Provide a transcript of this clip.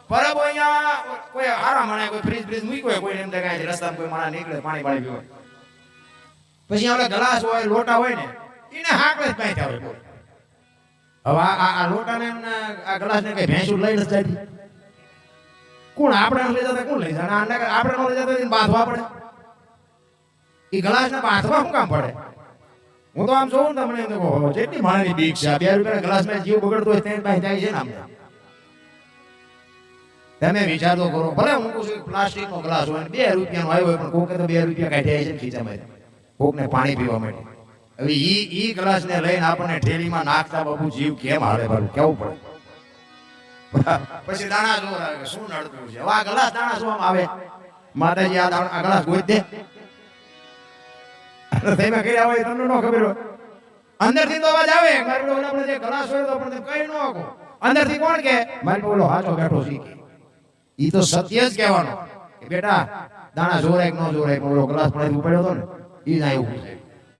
પરબ અહીંયા કોઈ હારા માણે કોઈ ફ્રીજ મૂક્યો કોઈ એમ દેખાય રસ્તામાં કોઈ માણસ નીકળે પાણી પીવે પછી ઓલા ગ્લાસ હોય લોટા હોય ને એને હાકલે જ પાઈ આવે હવે આ લોટાને આ ગ્લાસને કઈ ભેંસું લઈ નથી જતી કોણ આપણે લઈ જતા કોણ લઈ જાય આપણે ન લઈ જતા બાંધવા પડે એ ગ્લાસને બાંધવા શું કામ પડે હું તો આમ જોઉં ને તમને એમ જેટલી માણસની બીક છે 2 રૂપિયાના ગ્લાસમાં જીવ બગડતો હોય તેને પાસે જાય છે ને આમ તમે વિચાર તો કરો ભલે હું કહું છું પ્લાસ્ટિકનો ગ્લાસ હોય 2 રૂપિયાનો આવ્યો હોય પણ કોકે તો 2 રૂપિયા કાઢ્યા છે ખીચામાં કોકને પાણી પીવા માટે હવે ઈ ગ્લાસને લઈને આપણને ઠેલીમાં નાખતા બાપુ જીવ કેમ હારે ભરું કેવું પડે પછી દાણા જોર આવે શું નડતું છે આ ગ્લાસ દાણા શું આવે માતાજી આ ગ્લાસ ગોઈ દે તેમાં કર્યા હોય તમને ન ખબર હોય અંદરથી તો અવાજ આવે મારી આપણે જે ગ્લાસ હોય તો આપણે કઈ ન આકો અંદરથી કોણ કે મારી બોલો હાચો બેઠો શીખી ઈ તો સત્ય જ કહેવાનો કે બેટા દાણા જોરાય કે ન જોરાય બોલો ગ્લાસ પણ ઉપાડ્યો તો ને ઈ ના એવું